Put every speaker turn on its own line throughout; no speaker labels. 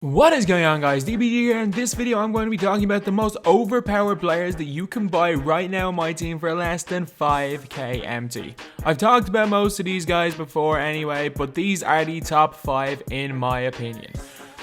What is going on, guys? DBD here. In this video I'm going to be talking about the most overpowered players that you can buy right now in my team for less than 5k MT. I've talked about most of these guys before anyway, but these are the top 5 in my opinion.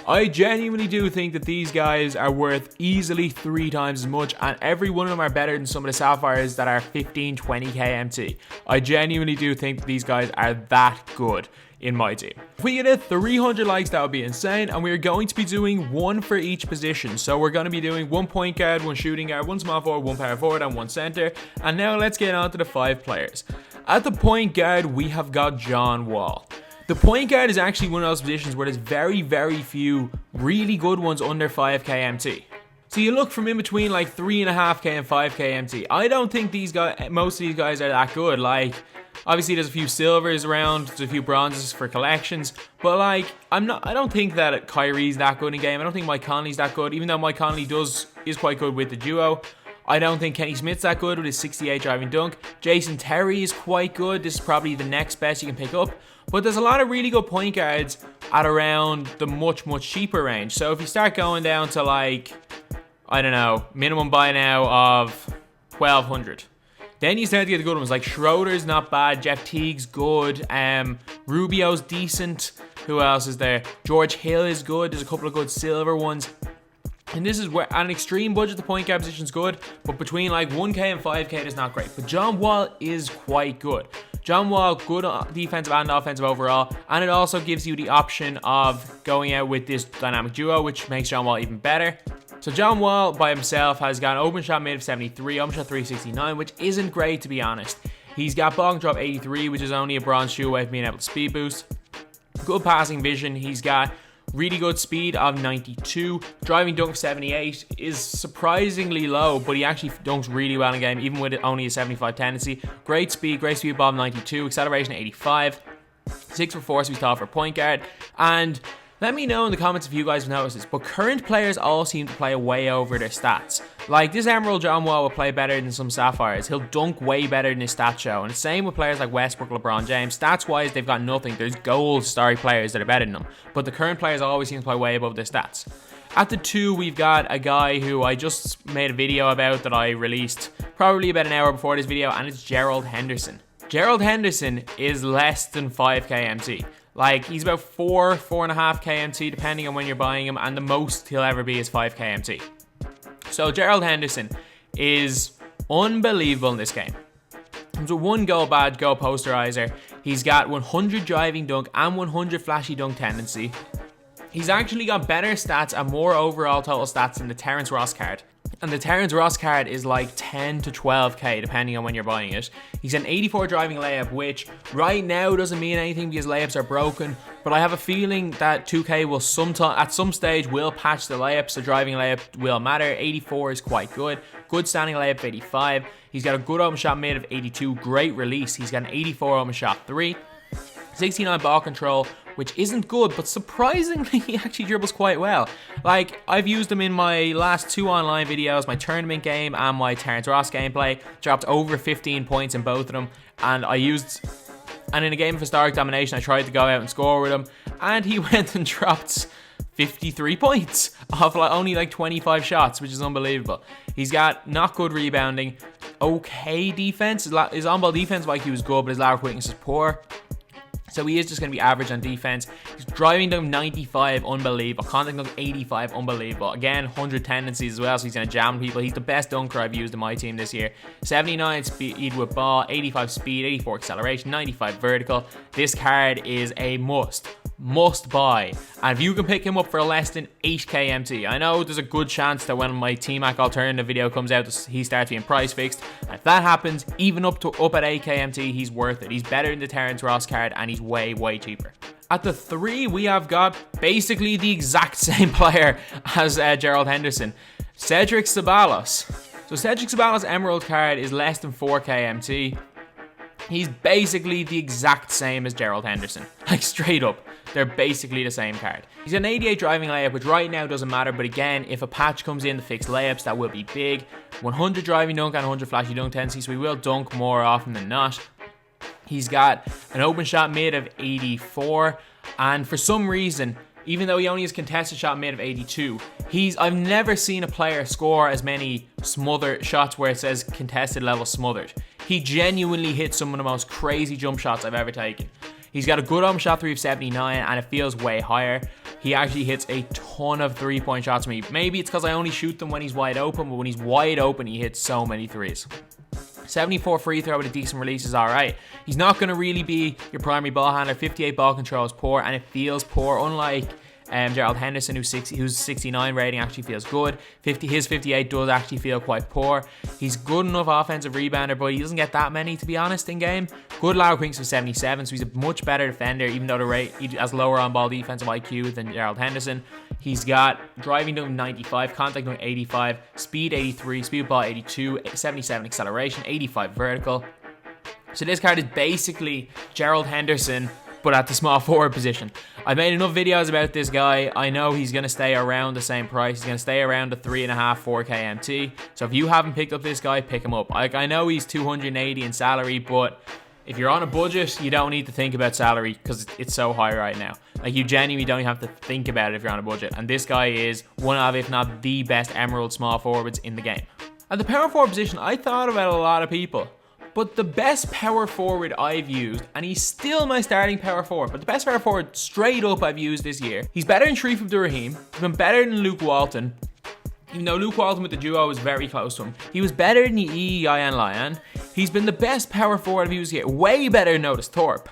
I genuinely do think that these guys are worth easily 3 times as much, and every one of them are better than some of the sapphires that are 15-20k MT. I genuinely do think that these guys are that good in my team. If we get a 300 likes, that would be insane, and we're going to be doing one for each position. So we're going to be doing 1 point guard, 1 shooting guard, 1 small forward, 1 power forward, and 1 center. And now let's get on to the 5 players. At the point guard, we have got John Wall. The point guard is actually one of those positions where there's very few really good ones under 5k MT. So you look from in between like 3.5k and 5k MT. I don't think most of these guys are that good. Like, obviously there's a few silvers around, there's a few bronzes for collections, but like I don't think that Kyrie's that good in game. I don't think Mike Conley's that good, even though Mike Conley is quite good with the duo. I don't think Kenny Smith's that good with his 68 driving dunk. Jason Terry is quite good. This is probably the next best you can pick up. But there's a lot of really good point guards at around the much cheaper range. So if you start going down to like, I don't know, minimum buy now of 1200. Then you start to get the good ones, like Schroeder's not bad, Jeff Teague's good, Rubio's decent. Who else is there? George Hill is good. There's a couple of good silver ones. And this is where an extreme budget, the point guard position is good, but between like 1k and 5k is not great. But John Wall is quite good. John Wall, good defensive and offensive overall, and it also gives you the option of going out with this dynamic duo, which makes John Wall even better. So John Wall by himself has got an open shot mid of 73, open shot 369, which isn't great to be honest. He's got ball control 83, which is only a bronze shoe away from being able to speed boost. Good passing vision. He's got really good speed of 92. Driving dunk of 78 is surprisingly low, but he actually dunks really well in game, even with only a 75 tendency. Great speed above 92. Acceleration 85. 6 for force, we thought for point guard. And let me know in the comments if you guys have noticed this, but current players all seem to play way over their stats. Like this Emerald John Wall will play better than some Sapphires. He'll dunk way better than his stats show. And the same with players like Westbrook, LeBron James. Stats-wise, they've got nothing. There's gold star players that are better than them. But the current players always seem to play way above their stats. At the 2, we've got a guy who I just made a video about that I released probably about an hour before this video, and it's Gerald Henderson. Gerald Henderson is less than 5k MT. Like, he's about 4.5k MT depending on when you're buying him, and the most he'll ever be is 5k MT. So Gerald Henderson is unbelievable in this game. Comes with 1 goal badge, goal posterizer. He's got 100 driving dunk and 100 flashy dunk tendency. He's actually got better stats and more overall total stats than the Terrence Ross card. And the Terrence Ross card is like 10 to 12k depending on when you're buying it. He's an 84 driving layup, which right now doesn't mean anything because layups are broken. But I have a feeling that 2K will at some stage will patch the layup, so driving layup will matter. 84 is quite good. Good standing layup of 85. He's got a good open shot mid of 82. Great release. He's got an 84 open shot 3. 69 ball control, which isn't good, but surprisingly he actually dribbles quite well. Like, I've used him in my last 2 online videos, my tournament game and my Terrence Ross gameplay. Dropped over 15 points in both of them, and in a game of historic domination I tried to go out and score with him, and he went and dropped 53 points off only like 25 shots, which is unbelievable. He's got not good rebounding, okay defense. His on-ball defense like he was good, but his lateral quickness is poor. So he is just going to be average on defense. He's driving down 95, unbelievable. Contact dunk 85, unbelievable. Again, 100 tendencies as well, so he's going to jam people. He's the best dunker I've used in my team this year. 79 speed with ball, 85 speed, 84 acceleration, 95 vertical. This card is a must buy, and if you can pick him up for less than 8k MT, I know there's a good chance that when my T-Mac alternative video comes out he starts being price fixed, and if that happens, even up at 8k MT, he's worth it. He's better than the Terrence Ross card, and he's way cheaper. At the 3, we have got basically the exact same player as Gerald Henderson, Cedric Ceballos. So Cedric Ceballos Emerald card is less than 4k MT. He's basically the exact same as Gerald Henderson. Like, straight up, they're basically the same card. He's an 88 driving layup, which right now doesn't matter, but again, if a patch comes in to fix layups, that will be big. 100 driving dunk and 100 flashy dunk tendency, so he will dunk more often than not. He's got an open shot mid of 84, and for some reason, even though he only has contested shot mid of 82, I've never seen a player score as many smothered shots where it says contested level smothered. He genuinely hits some of the most crazy jump shots I've ever taken. He's got a good open shot 3 of 79 and it feels way higher. He actually hits a ton of 3-point shots for me. Maybe it's because I only shoot them when he's wide open, but when he's wide open, he hits so many threes. 74 free throw with a decent release is alright. He's not going to really be your primary ball handler. 58 ball control is poor and it feels poor, unlike Gerald Henderson, who's 69 rating, actually feels good. His 58 does actually feel quite poor. He's good enough offensive rebounder, but he doesn't get that many, to be honest, in game. Good lateral quickness of 77, so he's a much better defender, even though he has lower on-ball defensive IQ than Gerald Henderson. He's got driving dunk 95, contact dunk 85, speed 83, speed ball 82, 77 acceleration, 85 vertical. So this card is basically Gerald Henderson, but at the small forward position. I made enough videos about this guy. I know he's going to stay around the same price. He's going to stay around the 3.5, 4K MT. So if you haven't picked up this guy, pick him up. Like, I know he's 280 in salary, but if you're on a budget, you don't need to think about salary because it's so high right now. Like, you genuinely don't have to think about it if you're on a budget. And this guy is one of, if not the best emerald small forwards in the game. At the power forward position, I thought about a lot of people. But the best power forward I've used, and he's still my starting power forward, but the best power forward straight up I've used this year, he's better than Raef LaFrentz, he's been better than Luke Walton, even though Luke Walton with the duo was very close to him. He was better than the Ian Lyon. He's been the best power forward I've used here, way better than Notice Thorpe.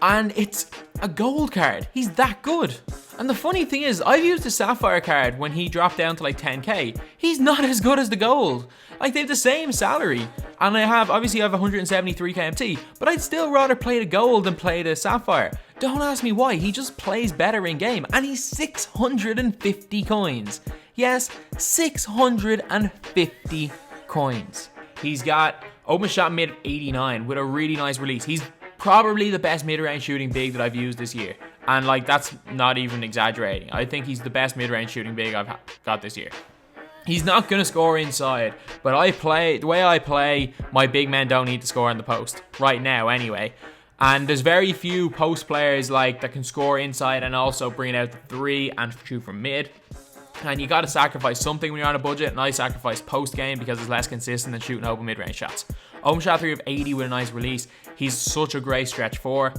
And it's a gold card. He's that good. And the funny thing is, I've used the sapphire card when he dropped down to like 10k. He's not as good as the gold. Like, they have the same salary. And obviously I have 173 KMT, but I'd still rather play the gold than play the sapphire. Don't ask me why, he just plays better in game. And he's 650 coins. Yes, 650 coins. He's got open shot mid of 89 with a really nice release. He's probably the best mid-range shooting big that I've used this year. And like, that's not even exaggerating. I think he's the best mid-range shooting big I've got this year. He's not going to score inside, but the way I play, my big men don't need to score in the post. Right now, anyway. And there's very few post players that can score inside and also bring out the 3 and shoot from mid. And you got to sacrifice something when you're on a budget, and I sacrifice post game because it's less consistent than shooting open mid-range shots. Open shot 3 of 80 with a nice release. He's such a great stretch 4.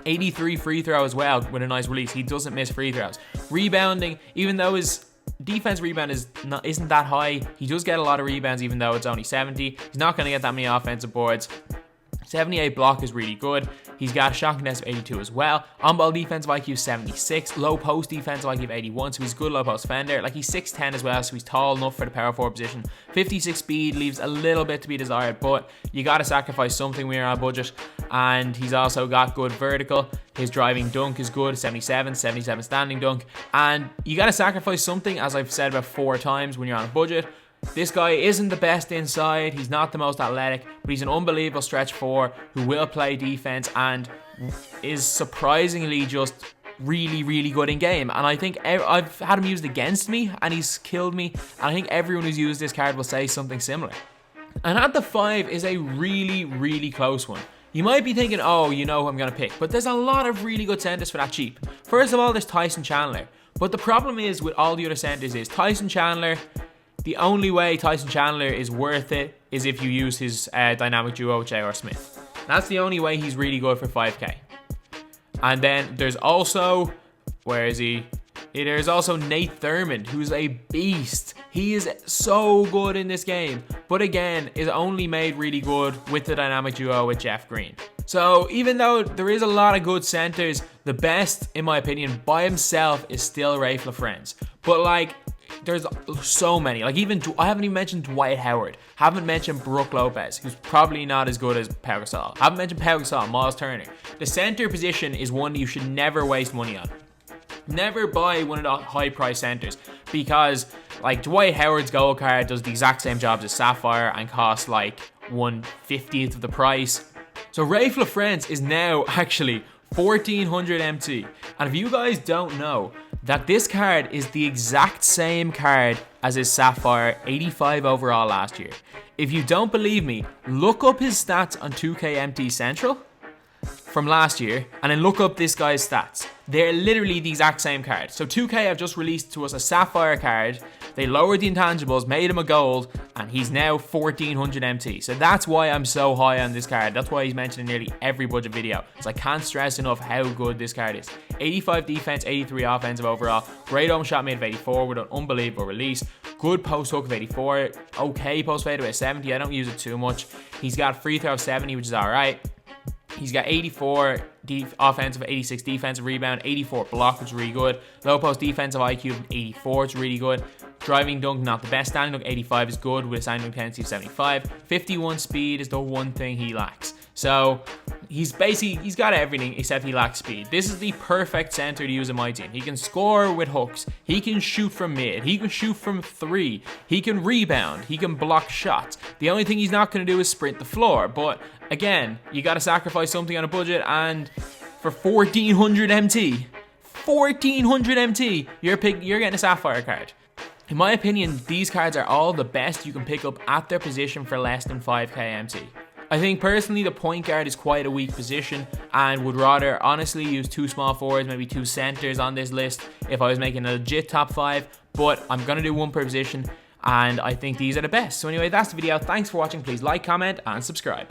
83 free throw as well with a nice release. He doesn't miss free throws. Rebounding, even though his defense rebound isn't that high, he does get a lot of rebounds even though it's only 70. He's not going to get that many offensive boards. 78 block is really good. He's got a shot contest of 82 as well. On-ball defensive IQ 76. Low post defensive IQ of 81, so he's a good low post defender. Like, he's 6'10 as well, so he's tall enough for the power forward position. 56 speed leaves a little bit to be desired, but you got to sacrifice something when you're on a budget. And he's also got good vertical. His driving dunk is good, 77 standing dunk. And you got to sacrifice something, as I've said about 4 times, when you're on a budget. This guy isn't the best inside, he's not the most athletic, but he's an unbelievable stretch 4 who will play defense and is surprisingly just really, really good in game. And I think I've had him used against me and he's killed me, and I think everyone who's used this card will say something similar. And at the 5 is a really, really close one. You might be thinking, oh, you know who I'm going to pick, but there's a lot of really good centers for that cheap. First of all, there's Tyson Chandler, but the problem is with all the other centers is Tyson Chandler, the only way Tyson Chandler is worth it is if you use his dynamic duo with J.R. Smith. That's the only way he's really good for 5k. And then there's also, where is he? There's also Nate Thurmond, who's a beast. He is so good in this game, but again, is only made really good with the dynamic duo with Jeff Green. So even though there is a lot of good centers, the best, in my opinion, by himself is still Raef LaFrentz. But there's so many. I haven't even mentioned Dwight Howard. Haven't mentioned Brook Lopez, who's probably not as good as Pau Gasol. Haven't mentioned Pau Gasol, Miles Turner. The center position is one you should never waste money on. Never buy one of the high price centers, because Dwight Howard's gold card does the exact same jobs as Sapphire and costs 1/50th of the price. So Raef LaFrentz is now actually 1400 MT. And if you guys don't know, that this card is the exact same card as his Sapphire 85 overall last year. If you don't believe me, look up his stats on 2K MT Central. from last year and then look up this guy's stats. They're literally the exact same card. So 2K have just released to us a sapphire card. They lowered the intangibles, made him a gold, and he's now 1400 MT. So that's why I'm so high on this card. That's why he's mentioned in nearly every budget video. So I can't stress enough how good this card is. 85 defense, 83 offensive overall. Great home shot made of 84 with an unbelievable release. Good post hook of 84. Okay post fade of 70. I don't use it too much. He's got free throw of 70, which is alright. He's got 84 offensive, 86 defensive rebound, 84 block, which is really good. Low post defensive IQ of 84, it's really good. Driving dunk, not the best. Standing dunk, 85 is good with a standing dunk tendency of 75. 51 speed is the one thing he lacks. So he's got everything except he lacks speed. This is the perfect center to use in my team. He can score with hooks. He can shoot from mid. He can shoot from three. He can rebound. He can block shots. The only thing he's not going to do is sprint the floor. But again, you got to sacrifice something on a budget, and for 1400 MT, you're getting a sapphire card. In my opinion, these cards are all the best you can pick up at their position for less than 5k MT. I think personally the point guard is quite a weak position and would rather honestly use 2 small forwards, maybe 2 centers on this list if I was making a legit top 5, but I'm going to do 1 per position and I think these are the best. So anyway, that's the video. Thanks for watching. Please like, comment and subscribe.